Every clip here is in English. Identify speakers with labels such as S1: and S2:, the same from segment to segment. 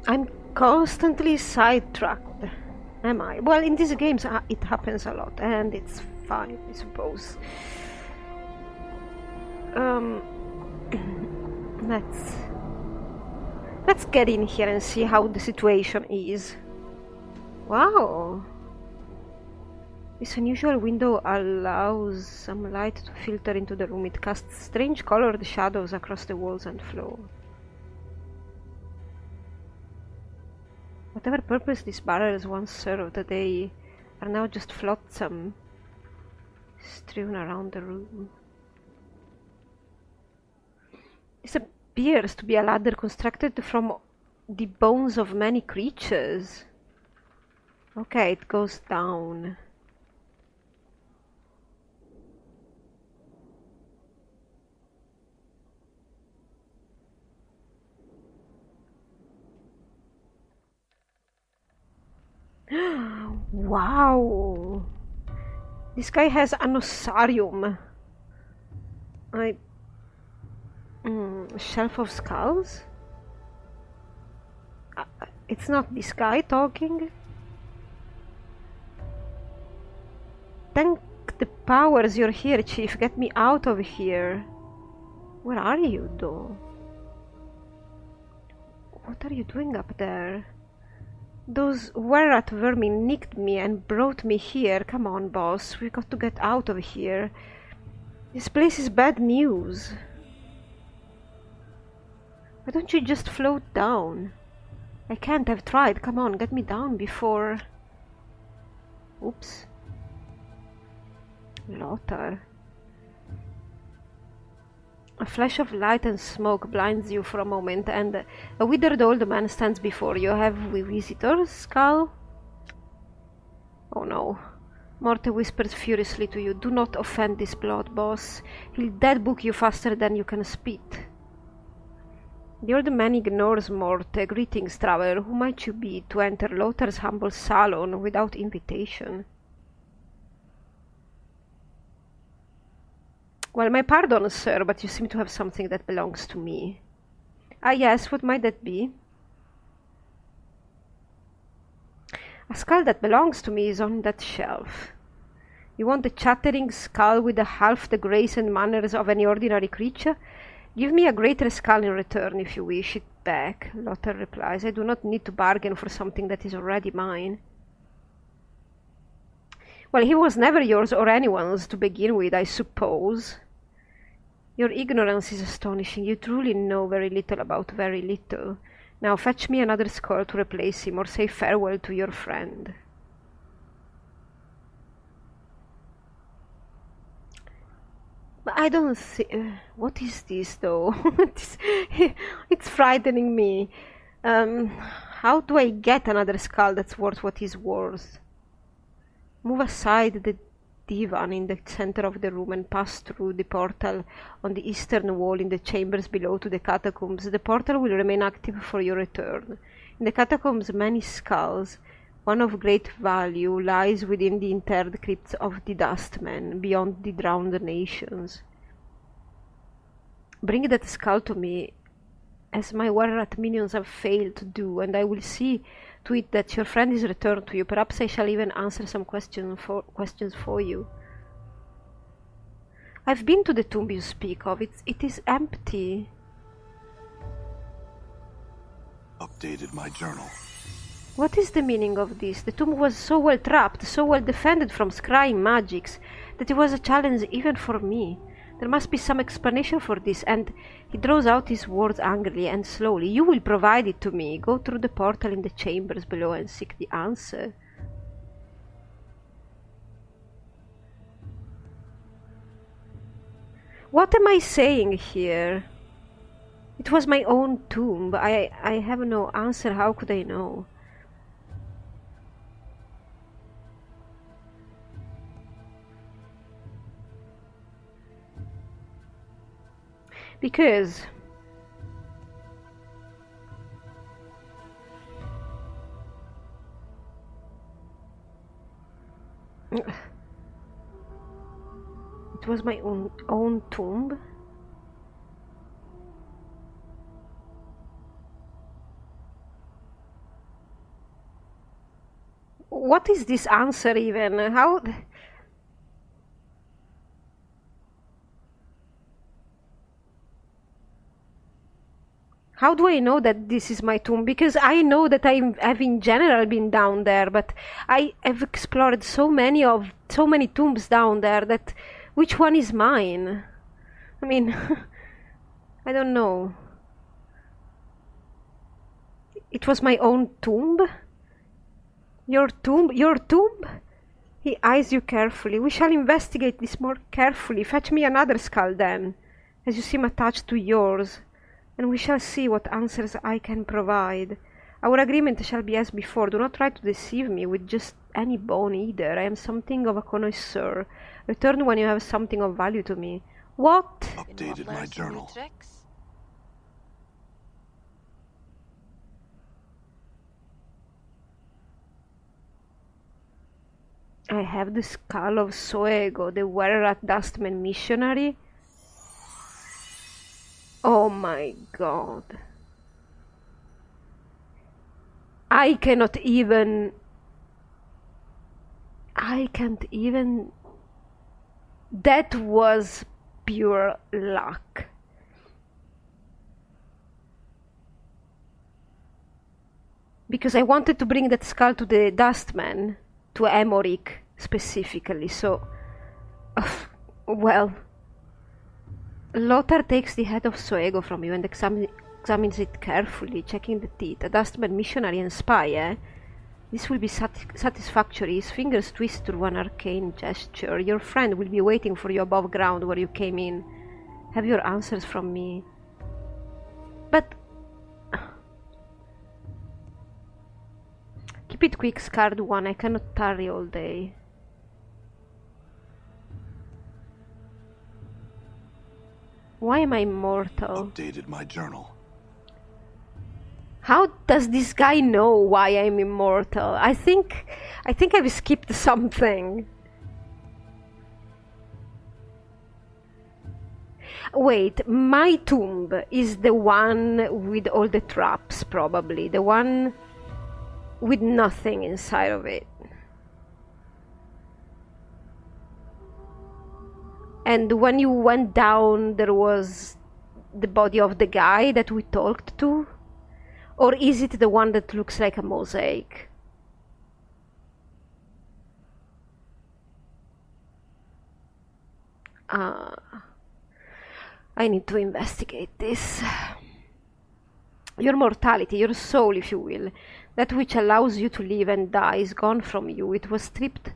S1: I'm constantly sidetracked. Am I? Well, in these games it happens a lot, and it's fine, I suppose. Let's get in here and see how the situation is. Wow! This unusual window allows some light to filter into the room. It casts strange colored shadows across the walls and floor. Whatever purpose these barrels once served, they are now just flotsam strewn around the room. This appears to be a ladder constructed from the bones of many creatures. Okay, it goes down. Wow! This guy has an ossarium. Shelf of skulls? It's not this guy talking? Thank the powers you're here, Chief. Get me out of here. Where are you, though? What are you doing up there? Those were-rat vermin nicked me and brought me here. Come on, boss. We got to get out of here. This place is bad news. Why don't you just float down? I can't. I've tried. Come on, get me down before... Oops. Lothar. A flash of light and smoke blinds you for a moment, and a withered old man stands before you. Have we visitors, Skull? Oh no. Morte whispers furiously to you. Do not offend this blood, boss. He'll deadbook you faster than you can spit. The old man ignores Morte. Greetings, traveler. Who might you be to enter Lothar's humble salon without invitation? Well, my pardon, sir, but you seem to have something that belongs to me. Ah, yes, what might that be? A skull that belongs to me is on that shelf. You want the chattering skull with half the grace and manners of any ordinary creature? Give me a greater skull in return if you wish it back, Lothar replies. I do not need to bargain for something that is already mine. Well, he was never yours or anyone's to begin with, I suppose. Your ignorance is astonishing. You truly know very little about very little. Now fetch me another skull to replace him, or say farewell to your friend. But I don't think... what is this, though? It's frightening me. How do I get another skull that's worth what is worth? Move aside the divan in the center of the room and pass through the portal on the eastern wall in the chambers below to the catacombs. The portal will remain active for your return. In the catacombs, many skulls, one of great value, lies within the interred crypts of the Dustmen, beyond the drowned nations. Bring that skull to me, as my were-rat minions have failed to do, and I will see to it that your friend is returned to you. Perhaps I shall even answer some questions for you. I've been to the tomb you speak of. It is empty.
S2: Updated my journal.
S1: What is the meaning of this? The tomb was so well trapped, so well defended from scrying magics, that it was a challenge even for me. There must be some explanation for this, and he draws out his words angrily and slowly. You will provide it to me. Go through the portal in the chambers below and seek the answer. What am I saying here? It was my own tomb. I have no answer. How could I know? Because it was my own tomb. what is this answer even? How do I know that this is my tomb? Because I know that I've in general been down there, but I have explored so many tombs down there that which one is mine? I mean, I don't know. It was my own tomb? Your tomb? Your tomb? He eyes you carefully. We shall investigate this more carefully. Fetch me another skull then, as you seem attached to yours, and we shall see what answers I can provide. Our agreement shall be as before. Do not try to deceive me with just any bone either. I am something of a connoisseur. Return when you have something of value to me. What?
S2: Updated my journal.
S1: I have the skull of Soego, the Were-Rat Dustman missionary. Oh my god. I can't even... That was pure luck. Because I wanted to bring that skull to the Dustman, to Emoric specifically, so... well... Lothar takes the head of Soego from you and examines it carefully, checking the teeth. A Dustman missionary and spy, eh? This will be satisfactory. His fingers twist through an arcane gesture. Your friend will be waiting for you above ground where you came in. Have your answers from me. But... keep it quick, scarred one. I cannot tarry all day. Why am I immortal?
S2: Updated my journal.
S1: How does this guy know why I'm immortal? I think I've skipped something. Wait, my tomb is the one with all the traps, probably. The one with nothing inside of it. And when you went down, there was the body of the guy that we talked to? Or is it the one that looks like a mosaic? I need to investigate this. Your mortality, your soul, if you will, that which allows you to live and die, is gone from you. It was stripped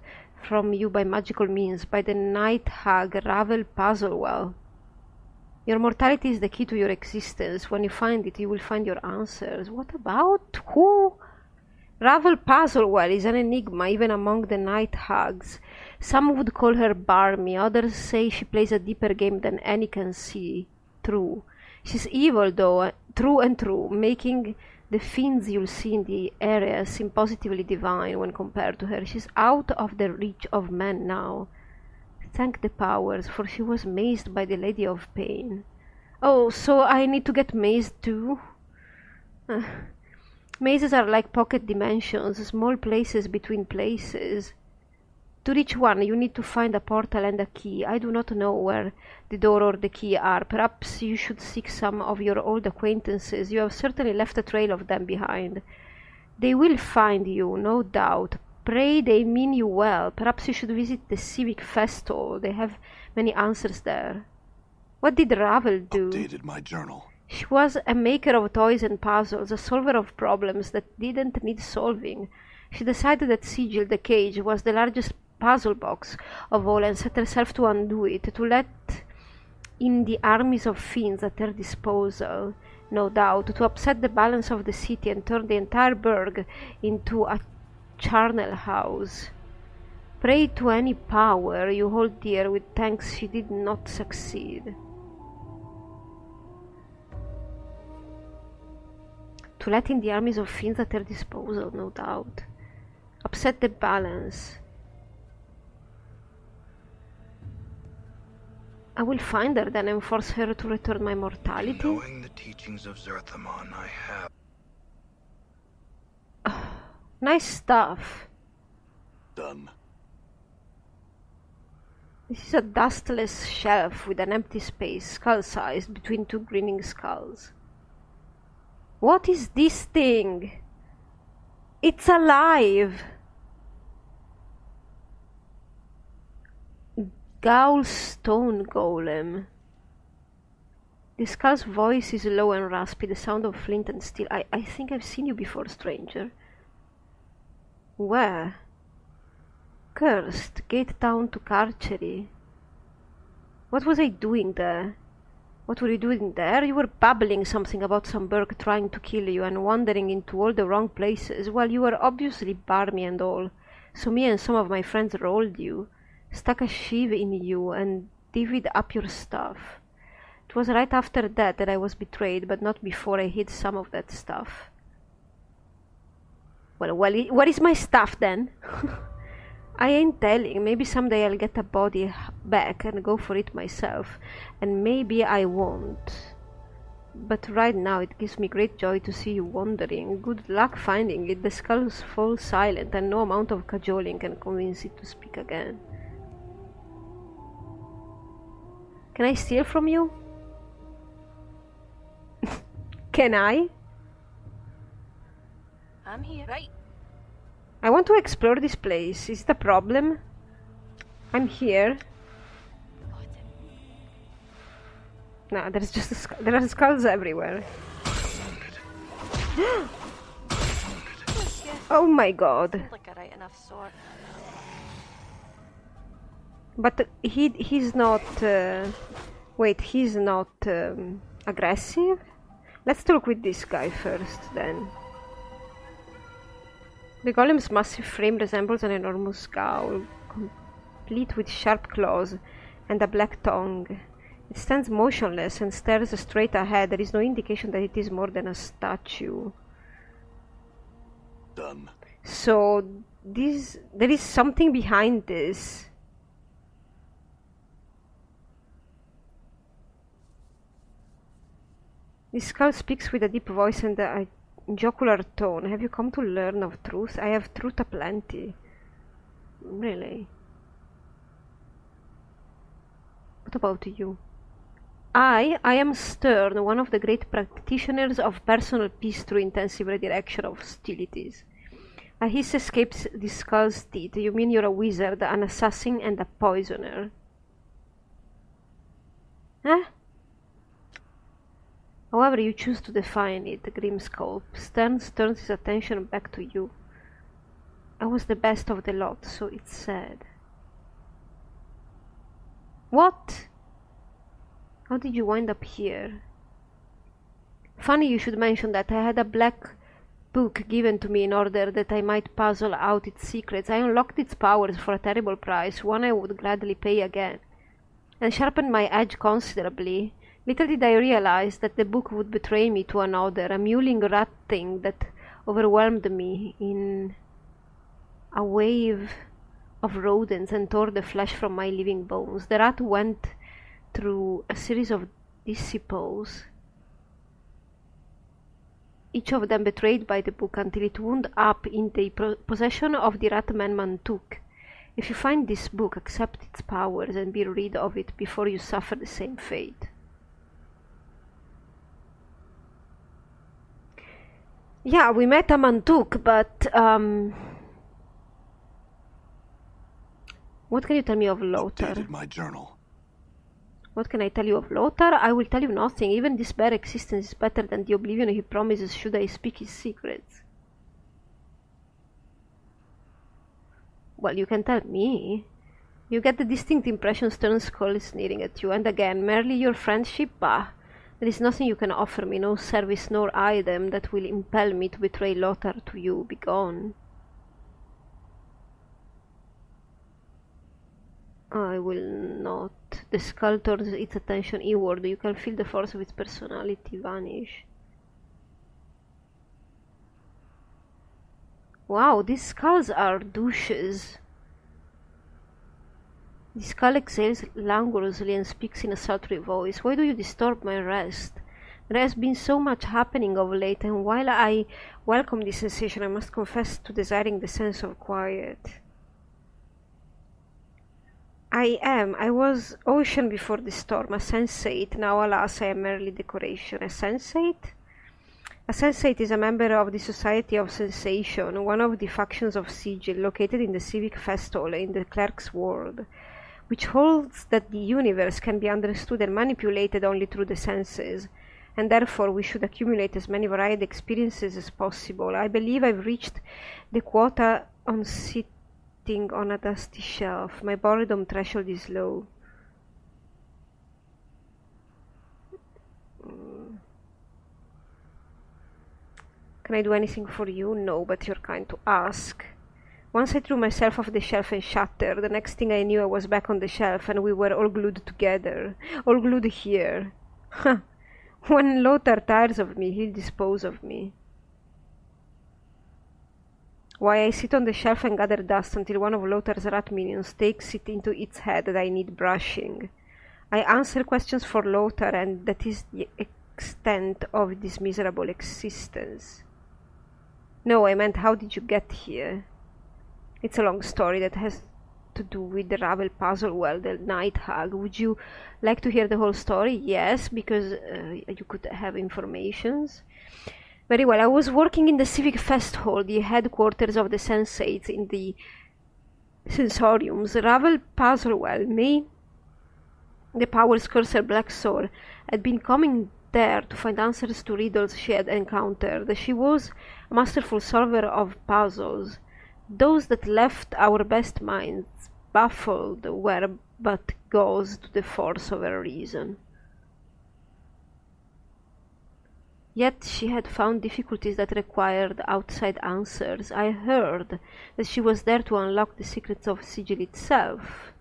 S1: from you by magical means, by the night hag Ravel Puzzlewell. Your mortality is the key to your existence. When you find it, you will find your answers. What about? Who? Ravel Puzzlewell is an enigma even among the night hags. Some would call her barmy, others say she plays a deeper game than any can see. True. She's evil though, true, making the fiends you'll see in the area seem positively divine when compared to her. She's out of the reach of men now. Thank the powers, for she was mazed by the Lady of Pain. Oh, so I need to get mazed too? Mazes are like pocket dimensions, small places between places. To reach one, you need to find a portal and a key. I do not know where the door or the key are. Perhaps you should seek some of your old acquaintances. You have certainly left a trail of them behind. They will find you, no doubt. Pray they mean you well. Perhaps you should visit the Civic Festo. They have many answers there. What did Ravel do?
S2: Updated my journal.
S1: She was a maker of toys and puzzles, a solver of problems that didn't need solving. She decided that Sigil the Cage was the largest puzzle box of all and set herself to undo it, to let in the armies of fiends at her disposal, no doubt, to upset the balance of the city and turn the entire burg into a charnel house. Pray to any power you hold dear with thanks she did not succeed. To let in the armies of fiends at her disposal, no doubt. Upset the balance. I will find her then and force her to return my mortality.
S3: Knowing the teachings of Zerthamon, I have.
S1: Nice stuff.
S2: Done.
S1: This is a dustless shelf with an empty space, skull-sized, between two grinning skulls. What is this thing? It's alive! Gaul stone golem. The skull's voice is low and raspy, the sound of flint and steel. I think I've seen you before, stranger. Where? Cursed, gate down to Carcery. What was I doing there? What were you doing there? You were babbling something about some Burg trying to kill you and wandering into all the wrong places. Well, you were obviously barmy and all, so me and some of my friends rolled you, stuck a sheave in you, and divvied up your stuff. It was right after that I was betrayed, but not before I hid some of that stuff. Well, what is my stuff then? I ain't telling. Maybe someday I'll get a body back and go for it myself, and maybe I won't. But right now it gives me great joy to see you wandering. Good luck finding it. The skulls fall silent, and no amount of cajoling can convince it to speak again. Can I steal from you? Can I?
S4: I'm here. Right.
S1: I want to explore this place. Is it a problem? I'm here. No, there's just there are skulls everywhere. Oh my god.
S4: Like a right enough sort.
S1: But he's not... wait, he's not aggressive? Let's talk with this guy first, then. The golem's massive frame resembles an enormous ghoul, complete with sharp claws and a black tongue. It stands motionless and stares straight ahead. There is no indication that it is more than a statue.
S2: Done.
S1: So, there is something behind this. This skull speaks with a deep voice and a jocular tone. Have you come to learn of truth? I have truth aplenty. Really? What about you? I am Stern, one of the great practitioners of personal peace through intensive redirection of hostilities. A hiss escapes the skull's teeth. You mean you're a wizard, an assassin, and a poisoner? Huh? However you choose to define it, Grimskulp. Stern turns his attention back to you. I was the best of the lot, so it's said. What? How did you wind up here? Funny you should mention that. I had a black book given to me in order that I might puzzle out its secrets. I unlocked its powers for a terrible price, one I would gladly pay again, and sharpened my edge considerably. Little did I realize that the book would betray me to another, a mewling rat thing that overwhelmed me in a wave of rodents and tore the flesh from my living bones. The rat went through a series of disciples, each of them betrayed by the book, until it wound up in the possession of the Ratman Mantuk. If you find this book, accept its powers and be rid of it before you suffer the same fate. Yeah, we met a Mantuk, but what can you tell me of Lothar?
S2: Updated my journal.
S1: What can I tell you of Lothar? I will tell you nothing. Even this bare existence is better than the oblivion he promises should I speak his secrets. Well, you can tell me. You get the distinct impression Stern Skull is sneering at you, and again, merely your friendship? Bah! There is nothing you can offer me, no service nor item that will impel me to betray Lothar to you. Begone. I will not. The skull turns its attention inward. You can feel the force of its personality vanish. Wow, these skulls are douches. The skull exhales languorously and speaks in a sultry voice. Why do you disturb my rest? There has been so much happening of late, and while I welcome this sensation, I must confess to desiring the sense of quiet. I am. I was ocean before the storm, a sensate. Now, alas, I am merely decoration. A sensate? A sensate is a member of the Society of Sensation, one of the factions of Sigil, located in the Civic Fest Hall in the Clerk's World, which holds that the universe can be understood and manipulated only through the senses, and therefore we should accumulate as many varied experiences as possible. I believe I've reached the quota on sitting on a dusty shelf. My boredom threshold is low. Can I do anything for you? No, but you're kind to ask. Once I threw myself off the shelf and shattered. The next thing I knew I was back on the shelf and we were all glued together. All glued here. When Lothar tires of me, he'll dispose of me. Why, I sit on the shelf and gather dust until one of Lothar's rat minions takes it into its head that I need brushing. I answer questions for Lothar, and that is the extent of this miserable existence. No, I meant, how did you get here? It's a long story that has to do with the Ravel puzzle, well, the night hag. Would you like to hear the whole story? Yes, because you could have informations. Very well, I was working in the Civic Fest Hall, the headquarters of the Sensates in the Sensoriums. Ravel puzzle, well, me, the Power's Cursor Black Soul, had been coming there to find answers to riddles she had encountered. She was a masterful solver of puzzles. Those that left our best minds baffled were but gauze to the force of her reason. Yet she had found difficulties that required outside answers. I heard that she was there to unlock the secrets of Sigil itself.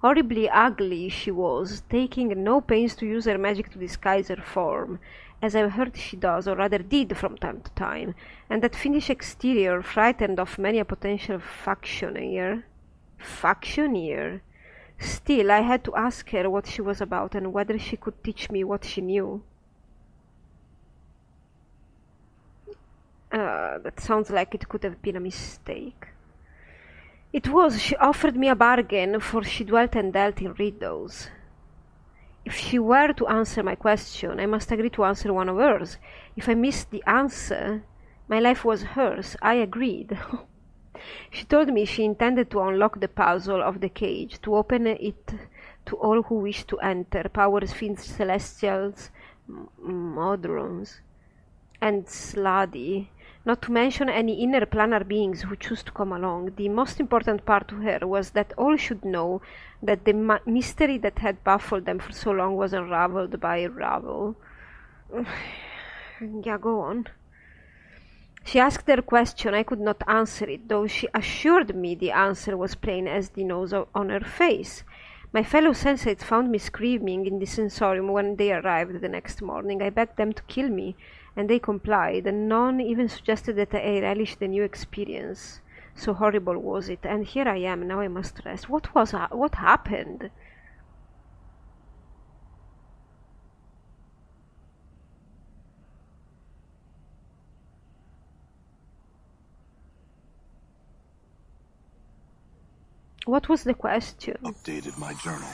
S1: Horribly ugly she was, taking no pains to use her magic to disguise her form, as I've heard she does, or rather did from time to time, and that finished exterior frightened off many a potential factioneer. Still, I had to ask her what she was about and whether she could teach me what she knew. That sounds like it could have been a mistake. It was. She offered me a bargain, for she dwelt and dealt in riddles. If she were to answer my question, I must agree to answer one of hers. If I missed the answer, my life was hers. I agreed. She told me she intended to unlock the puzzle of the cage, to open it to all who wished to enter, powers, fiends, celestials, modrons, and sluddy, not to mention any inner planar beings who choose to come along. The most important part to her was that all should know that the mystery that had baffled them for so long was unraveled by Ravel. Yeah, go on. She asked her question. I could not answer it, though she assured me the answer was plain as the nose on her face. My fellow sensates found me screaming in the sensorium when they arrived the next morning. I begged them to kill me, and they complied, and none even suggested that I relish the new experience. So horrible was it, and here I am, now I must rest. What happened? What was the question?
S2: Updated my journal.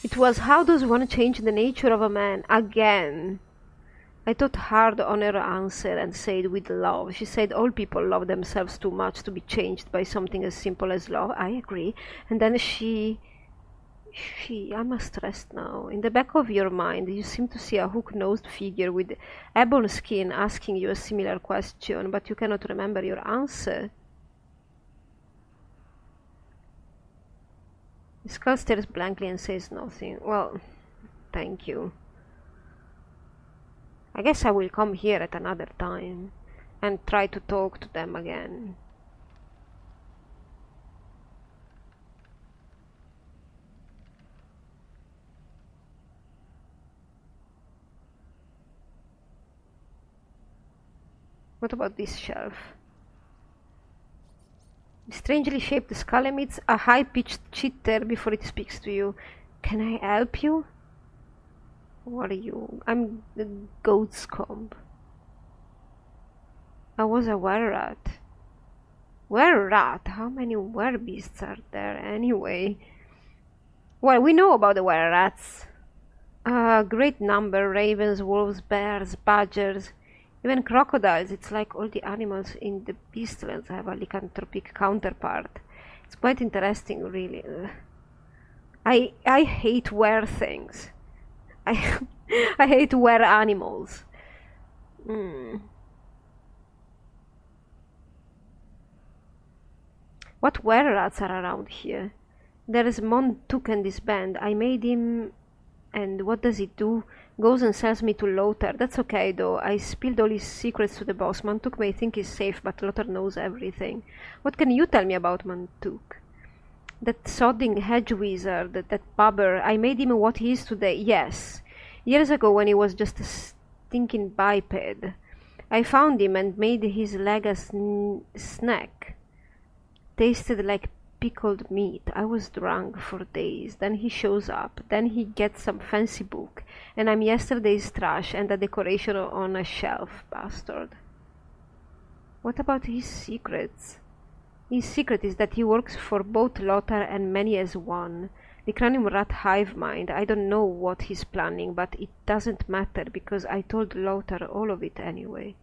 S1: It was, how does one change the nature of a man? Again. I thought hard on her answer and said, with love. She said all people love themselves too much to be changed by something as simple as love. I agree. And then I must rest now. In the back of your mind, you seem to see a hook-nosed figure with ebon skin asking you a similar question, but you cannot remember your answer. The skull stares blankly and says nothing. Well, thank you. I guess I will come here at another time and try to talk to them again. What about this shelf? The strangely shaped skull emits a high-pitched chitter before it speaks to you. Can I help you? What are you? I'm the goat's comb. I was a were-rat. Were-rat? How many were-beasts are there anyway? Well, we know about the were rats. A great number: ravens, wolves, bears, badgers, even crocodiles. It's like all the animals in the Beastlands have a lycanthropic counterpart. It's quite interesting, really. I hate were things. I I hate were animals. What were rats are around here? There is Montuk and this band. I made him. And what does he do? Goes and sells me to Lothar. That's okay though. I spilled all his secrets to the boss. Mantuk may think he's safe, but Lothar knows everything. What can you tell me about Mantuk? That sodding hedge wizard, that bubber. I made him what he is today. Yes. Years ago when he was just a stinking biped. I found him and made his leg a snack. Tasted like pickled meat. I was drunk for days. Then he shows up. Then he gets some fancy book. And I'm yesterday's trash and a decoration on a shelf, bastard. What about his secrets? His secret is that he works for both Lothar and many as one. The cranium rat hive mind. I don't know what he's planning, but it doesn't matter because I told Lothar all of it anyway.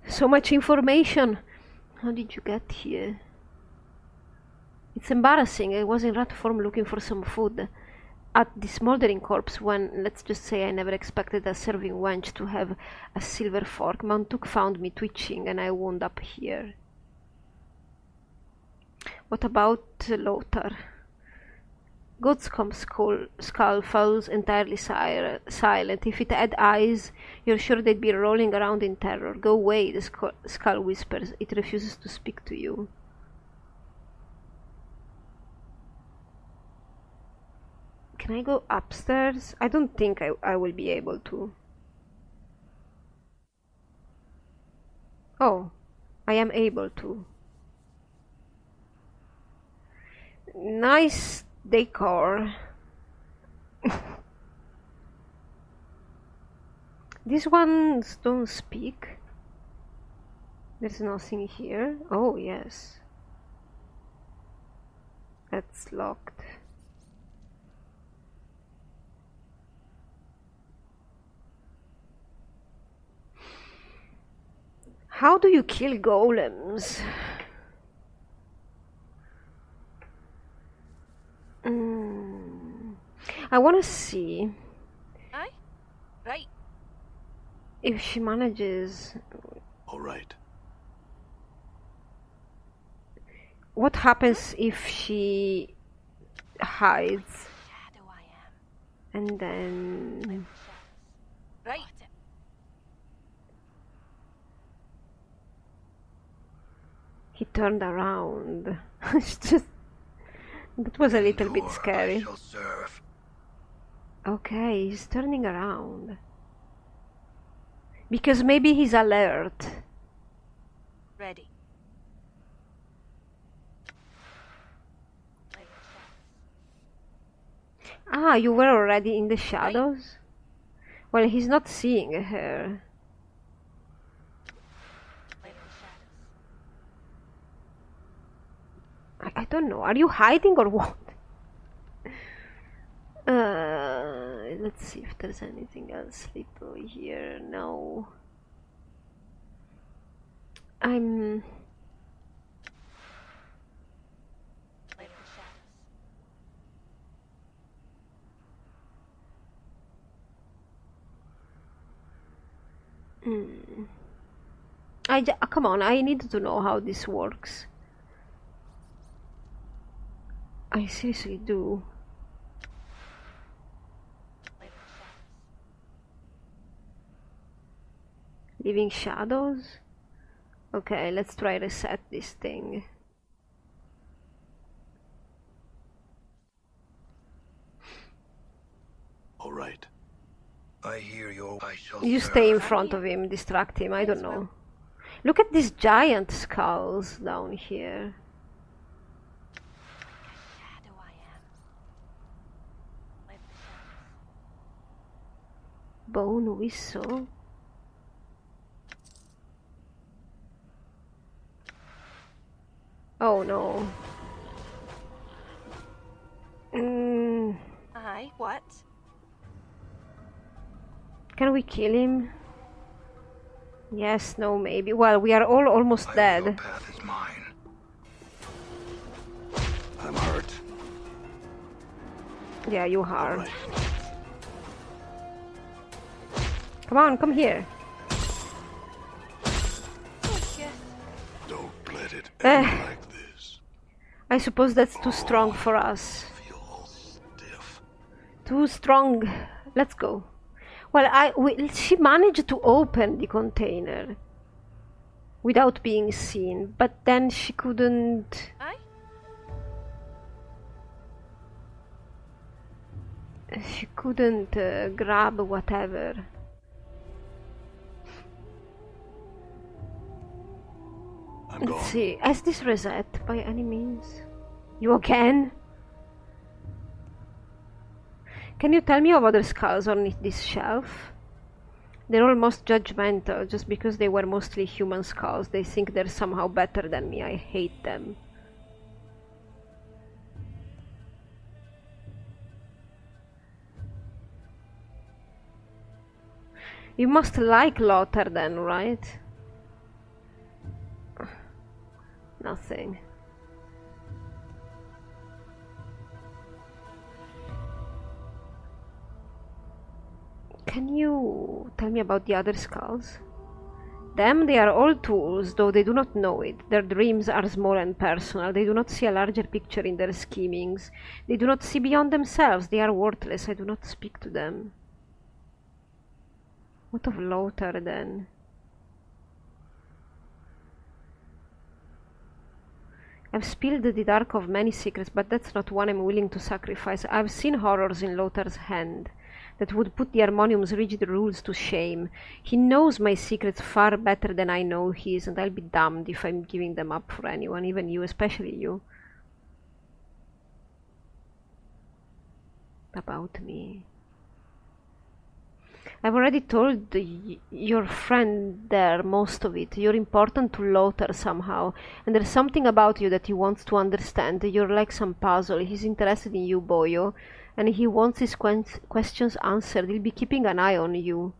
S1: So much information. How did you get here? It's embarrassing. I was in rat form looking for some food at the smoldering corpse when, let's just say, I never expected a serving wench to have a silver fork. Mantuk found me twitching and I wound up here. What about Lothar? Goatscomb skull falls entirely silent. If it had eyes, you're sure they'd be rolling around in terror. Go away, the skull whispers. It refuses to speak to you. Can I go upstairs? I don't think I will be able to. Oh, I am able to. Nice decor. These ones don't speak. There's nothing here. Oh, yes. That's locked. How do you kill golems? I want to see
S4: Aye? Right.
S1: if she manages.
S2: All right.
S1: What happens if she hides
S4: Shadow I am.
S1: and then
S4: Right.
S1: he turned around? It's just, that was a little bit scary.
S3: I shall serve.
S1: Okay, he's turning around. Because maybe he's alert.
S4: Ready.
S1: Ah, you were already in the shadows? Well, he's not seeing her. I don't know. Are you hiding or what? Let's see if there's anything else little here. No. I'm... come on, I need to know how this works. I seriously do. Leaving shadows? Okay, let's try reset this thing.
S2: All right.
S3: I hear your. I shall
S1: You
S3: serve.
S1: stay in front of him, distract him, I don't know. Look at these giant skulls down here.
S4: Shadow I am.
S1: Bone whistle. Oh no.
S4: Aye, what?
S1: Can we kill him? Yes, no, maybe. Well, we are all almost
S3: Your
S1: dead.
S3: path is mine.
S2: I'm hurt.
S1: Yeah, you
S2: All
S1: are.
S2: right.
S1: Come on, come here.
S4: Oh, yes.
S2: Don't let it end like this.
S1: I suppose that's too strong for us.
S2: Feel all stiff.
S1: Too strong. Let's go. Well, she managed to open the container without being seen, but then she couldn't.
S4: Aye?
S1: She couldn't grab whatever.
S2: I'm
S1: Let's
S2: gone.
S1: see. Has this reset by any means? You again? Can you tell me of other skulls on this shelf? They're almost judgmental just because they were mostly human skulls. They think they're somehow better than me. I hate them. You must like Lothar then, right? Nothing. Can you tell me about the other skulls? Them, they are all tools, though they do not know it. Their dreams are small and personal. They do not see a larger picture in their schemings. They do not see beyond themselves. They are worthless. I do not speak to them. What of Lothar, then? I've spilled the dark of many secrets, but that's not one I'm willing to sacrifice. I've seen horrors in Lothar's hand that would put the Harmonium's rigid rules to shame. He knows my secrets far better than I know his, and I'll be damned if I'm giving them up for anyone, even you, especially you. About me. I've already told your friend there most of it. You're important to Lothar somehow, and there's something about you that he wants to understand. You're like some puzzle. He's interested in you, Boyo, and he wants his questions answered. He'll be keeping an eye on you.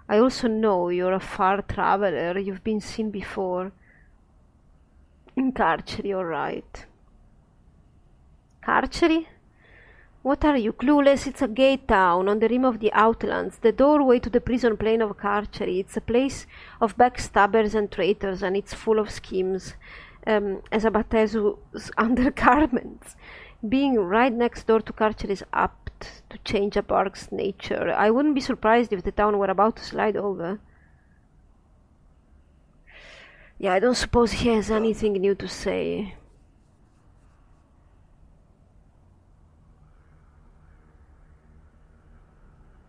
S1: I also know you're a far traveler. You've been seen before. In Carceri, all right. Carceri? What are you, clueless? It's a gay town on the rim of the Outlands, the doorway to the prison plane of Carceri. It's a place of backstabbers and traitors, and it's full of schemes, as Abatezu's undergarments. Being right next door to Carceri is apt to change a bark's nature. I wouldn't be surprised if the town were about to slide over. Yeah, I don't suppose he has anything new to say.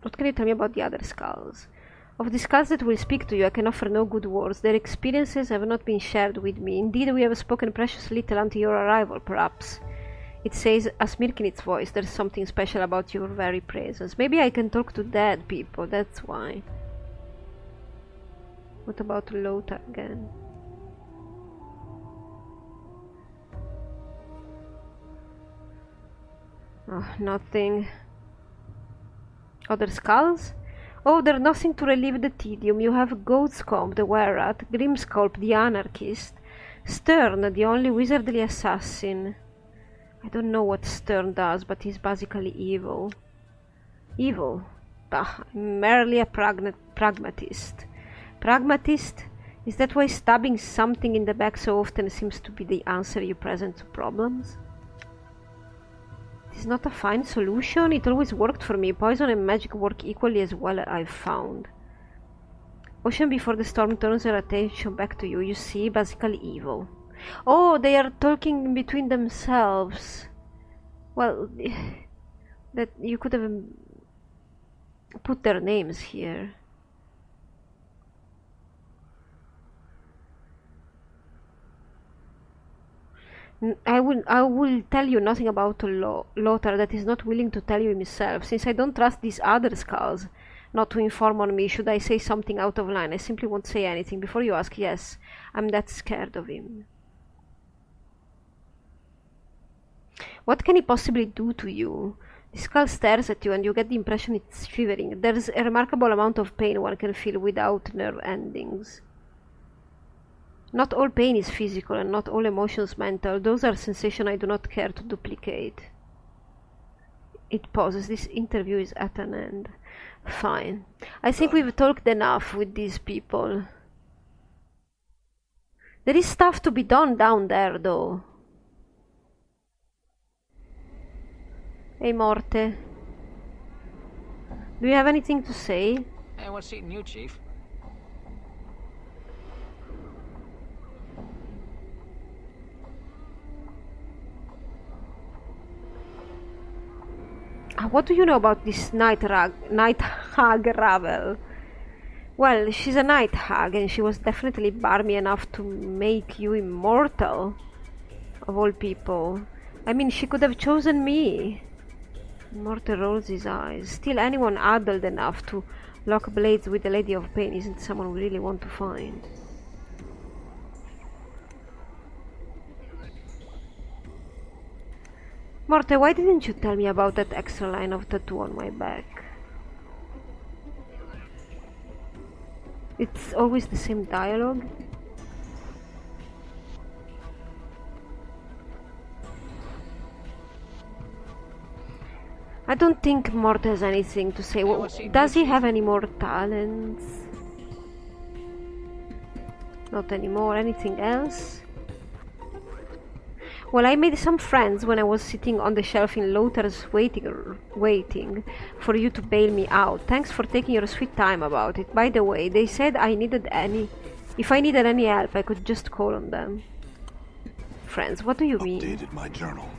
S1: What can you tell me about the other skulls? Of the skulls that will speak to you, I can offer no good words. Their experiences have not been shared with me. Indeed, we have spoken precious little until your arrival, perhaps. It says, a smirk in its voice. There's something special about your very presence. Maybe I can talk to dead people, that's why. What about Lothar again? Oh, nothing. Other skulls? Oh, there's nothing to relieve the tedium. You have Goatscomb, the Were-Rat, Grimsculp, the Anarchist, Stern, the only wizardly assassin. I don't know what Stern does, but he's basically evil. Evil? Bah, I'm merely a pragmatist. Pragmatist? Is that why stabbing something in the back so often seems to be the answer you present to problems? It's not a fine solution. It always worked for me. Poison and magic work equally as well, I've found. Ocean before the storm turns their attention back to you. You see, basically evil. Oh, they are talking between themselves. Well, that you could have put their names here. I will tell you nothing about Lothar that is not willing to tell you himself. Since I don't trust these other skulls not to inform on me, should I say something out of line? I simply won't say anything. Before you ask, yes, I'm that scared of him. What can he possibly do to you? The skull stares at you and you get the impression it's shivering. There's a remarkable amount of pain one can feel without nerve endings. Not all pain is physical and not all emotions mental. Those are sensations I do not care to duplicate. It pauses. This interview is at an end. Fine. I think we've talked enough with these people. There is stuff to be done down there, though. Hey, Morte. Do you have anything to say?
S5: Hey, what's eating you, Chief?
S1: What do you know about this night hag Ravel? Well, she's a night hag and she was definitely barmy enough to make you immortal. Of all people. I mean, she could have chosen me. Morte rolls his eyes. Still, anyone adult enough to lock blades with the Lady of Pain isn't someone we really want to find. Morte, why didn't you tell me about that extra line of tattoo on my back? It's always the same dialogue. I don't think Morte has anything to say. Does he have any more talents? Not anymore. Anything else? Well, I made some friends when I was sitting on the shelf in Lothar's waiting for you to bail me out. Thanks for taking your sweet time about it. By the way, they said if I needed any help, I could just call on them. Friends, what do you mean?
S2: Updated my journal.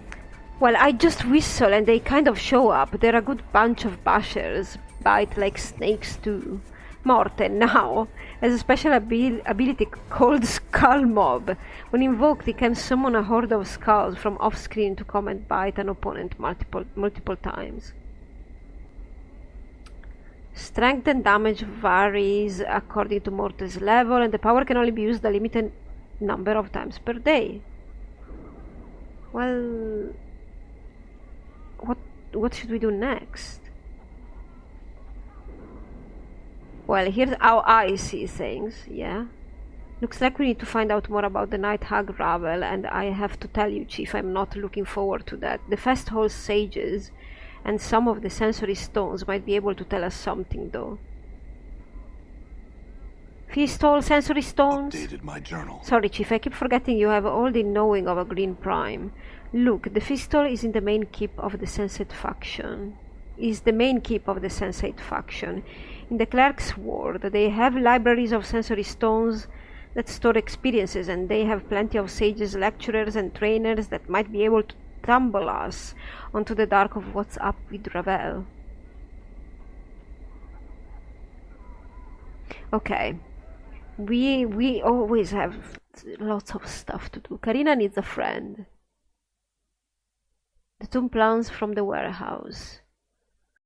S1: Well, I just whistle and they kind of show up. They're a good bunch of bashers. Bite like snakes too. Morte now has a special ability called Skull Mob. When invoked, he can summon a horde of skulls from off-screen to come and bite an opponent multiple times. Strength and damage varies according to Morte's level, and the power can only be used a limited number of times per day. Well, what should we do next? Well, here's how I see things, yeah. Looks like we need to find out more about the Night Hag Ravel, and I have to tell you, Chief, I'm not looking forward to that. The Fest Hall sages and some of the sensory stones might be able to tell us something, though. Feast Hall sensory stones?
S2: Updated my journal.
S1: Sorry, Chief, I keep forgetting you have all the knowing of a Green Prime. Look, the Feast Hall is in the main keep of the Sensate faction. In the Clerk's Ward, they have libraries of sensory stones that store experiences, and they have plenty of sages, lecturers, and trainers that might be able to tumble us onto the dark of what's up with Ravel. Okay. We always have lots of stuff to do. Karina needs a friend. The tomb plans from the warehouse.